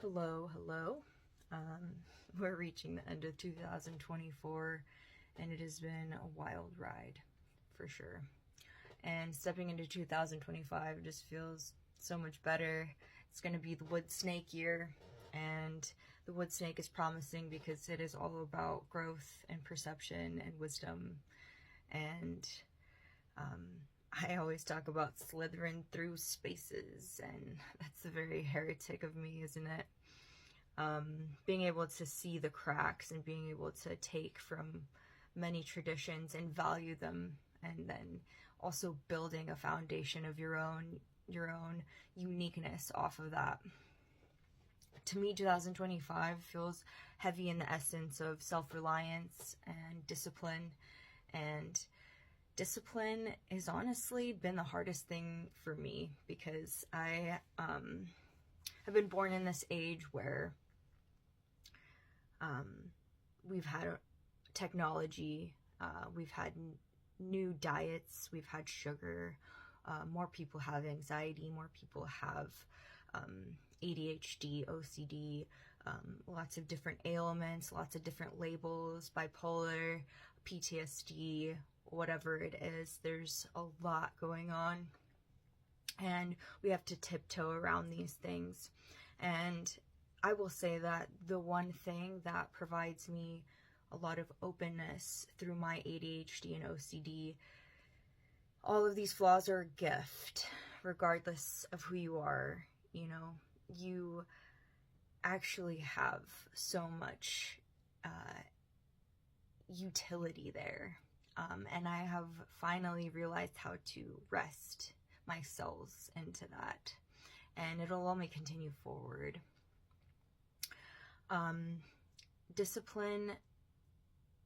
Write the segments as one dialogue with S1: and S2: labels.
S1: Hello, hello. We're reaching the end of 2024, and it has been a wild ride for sure. And stepping into 2025 just feels so much better. It's going to be the wood snake year, and the wood snake is promising because it is all about growth and perception and wisdom. And um, I always talk about slithering through spaces, and that's very heretic of me, isn't it? Being able to see the cracks and being able to take from many traditions and value them, and then also building a foundation of your own uniqueness off of that. To me, 2025 feels heavy in the essence of self-reliance and discipline. And discipline has honestly been the hardest thing for me because I have been born in this age where we've had technology, we've had new diets, we've had sugar, more people have anxiety, more people have ADHD, OCD, lots of different ailments, lots of different labels, bipolar, PTSD, whatever it is. There's a lot going on, and we have to tiptoe around these things. And I will say that the one thing that provides me a lot of openness through my ADHD and OCD, all of these flaws are a gift, regardless of who you are. You know, you actually have so much utility there. And I have finally realized how to rest my cells into that. And it'll only continue forward. Discipline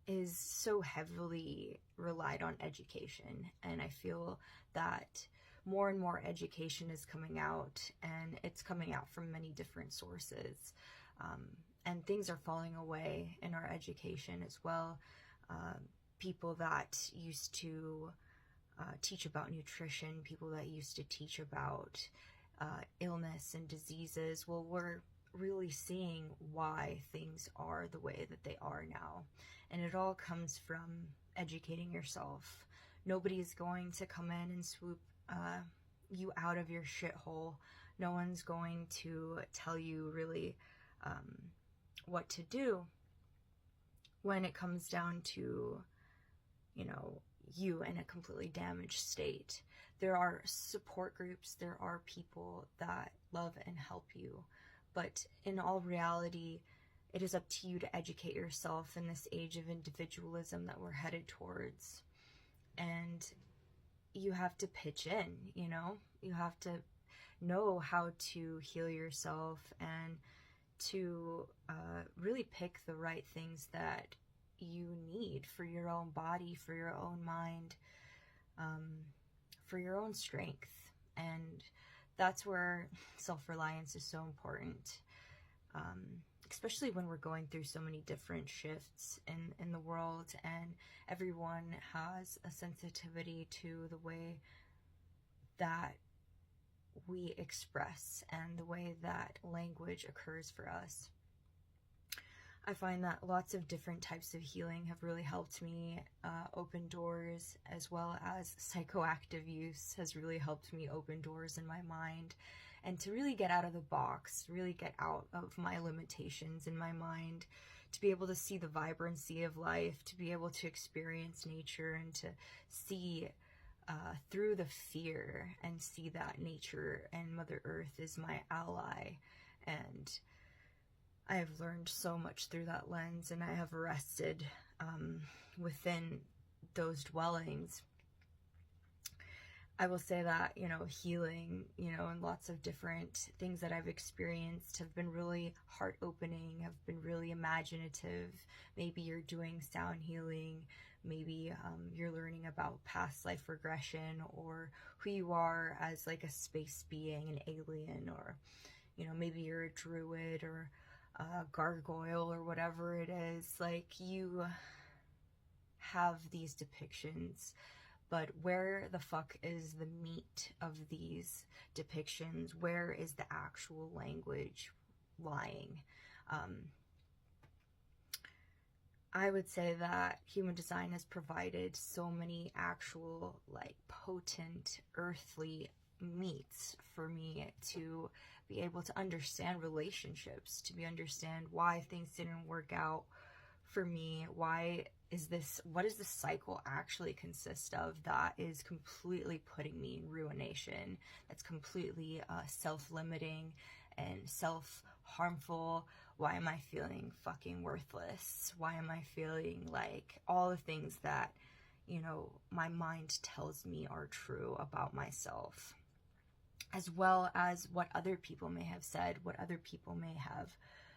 S1: is so heavily relied on education, and I feel that more and more education is coming out, and it's coming out from many different sources, and things are falling away in our education as well. People that used to teach about nutrition, people that used to teach about illness and diseases, well, we're really seeing why things are the way that they are now. And it all comes from educating yourself. Nobody's going to come in and swoop you out of your shithole. No one's going to tell you really what to do when it comes down to, you know, you in a completely damaged state. There are support groups, there are people that love and help you. But in all reality, it is up to you to educate yourself in this age of individualism that we're headed towards. And you have to pitch in, you know? You have to know how to heal yourself and to really pick the right things that you need for your own body, for your own mind, for your own strength. And that's where self-reliance is so important, especially when we're going through so many different shifts in the world, and everyone has a sensitivity to the way that we express and the way that language occurs for us. I find that lots of different types of healing have really helped me open doors, as well as psychoactive use has really helped me open doors in my mind, and to really get out of the box, really get out of my limitations in my mind, to be able to see the vibrancy of life, to be able to experience nature, and to see through the fear and see that nature and Mother Earth is my ally. And I have learned so much through that lens, and I have rested within those dwellings. I will say that, you know, healing, you know, and lots of different things that I've experienced have been really heart-opening, have been really imaginative. Maybe you're doing sound healing, maybe you're learning about past life regression, or who you are as like a space being, an alien, or, you know, maybe you're a druid or gargoyle or whatever it is. Like, you have these depictions, but where the fuck is the meat of these depictions? Where is the actual language? lying. I would say that human design has provided so many actual, like, potent earthly meats for me to be able to understand relationships, to be understand why things didn't work out for me. What does this cycle actually consist of that is completely putting me in ruination, that's completely self-limiting and self-harmful? Why am I feeling fucking worthless? Why am I feeling like all the things that, you know, my mind tells me are true about myself, as well as what other people may have said, what other people may have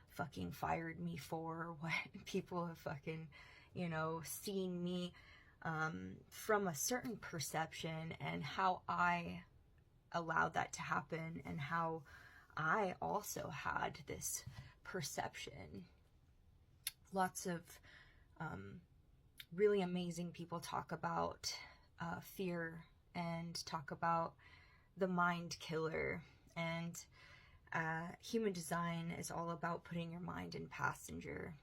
S1: fucking fired me for, what people have fucking, you know, seen me from a certain perception, and how I allowed that to happen, and how I also had this perception. Lots of really amazing people talk about fear and talk about the mind killer, and human design is all about putting your mind in passenger,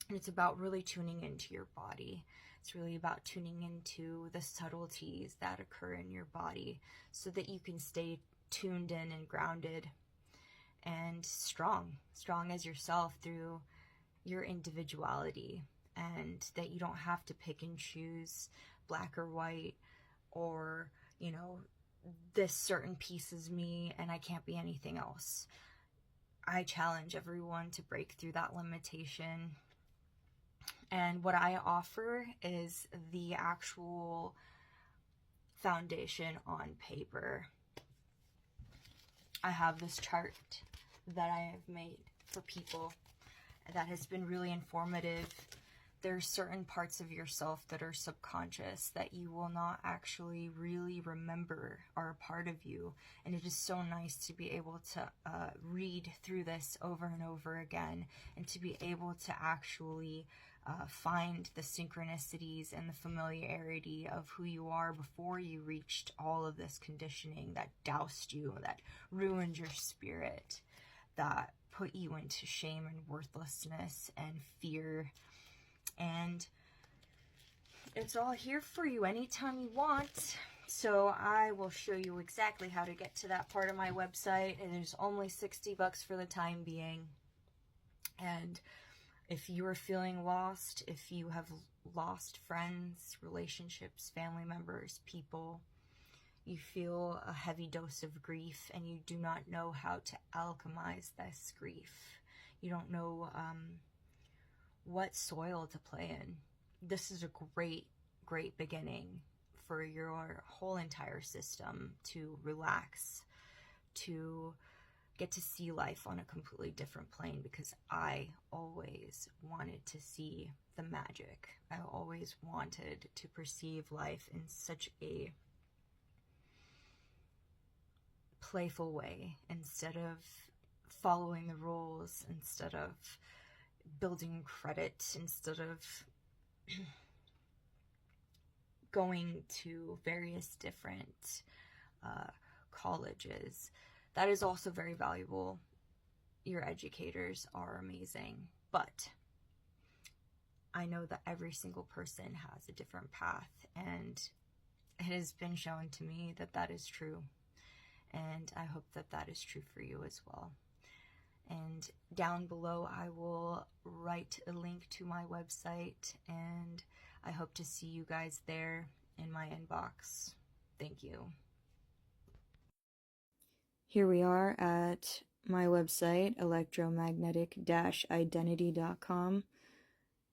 S1: and it's about really tuning into your body. It's really about tuning into the subtleties that occur in your body so that you can stay tuned in and grounded and strong as yourself through your individuality, and that you don't have to pick and choose black or white, or, you know, this certain piece is me and I can't be anything else. I challenge everyone to break through that limitation. And what I offer is the actual foundation on paper. I have this chart that I have made for people that has been really informative. There's certain parts of yourself that are subconscious that you will not actually really remember are a part of you. And it is so nice to be able to read through this over and over again, and to be able to actually find the synchronicities and the familiarity of who you are before you reached all of this conditioning that doused you, that ruined your spirit, that put you into shame and worthlessness and fear. And it's all here for you anytime you want. So I will show you exactly how to get to that part of my website. And there's only $60 for the time being. And if you are feeling lost, if you have lost friends, relationships, family members, people, you feel a heavy dose of grief and you do not know how to alchemize this grief, you don't know what soil to play in, this is a great beginning for your whole entire system to relax, to get to see life on a completely different plane, because I always wanted to see the magic. I always wanted to perceive life in such a playful way, instead of following the rules, instead of building credit, instead of going to various different colleges. That is also very valuable. Your educators are amazing, but I know that every single person has a different path, and it has been shown to me that that is true. And I hope that that is true for you as well. And down below, I will write a link to my website, and I hope to see you guys there in my inbox. Thank you. Here we are at my website, electromagnetic-identity.com.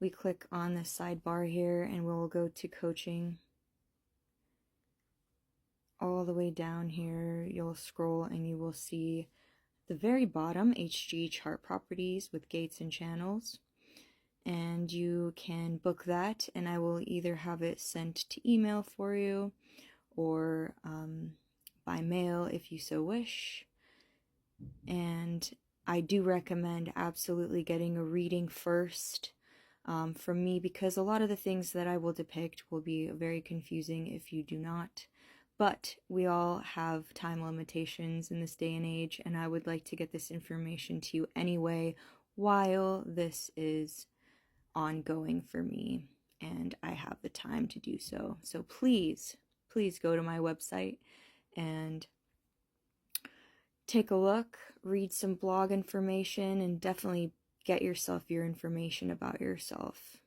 S1: We click on the sidebar here and we'll go to coaching. All the way down here, you'll scroll and you will see the very bottom, HG chart properties with gates and channels. And you can book that, and I will either have it sent to email for you or by mail if you so wish. And I do recommend absolutely getting a reading first from me, because a lot of the things that I will depict will be very confusing if you do not But we all have time limitations in this day and age, and I would like to get this information to you anyway while this is ongoing for me and I have the time to do so. So please, please go to my website and take a look, read some blog information, and definitely get yourself your information about yourself.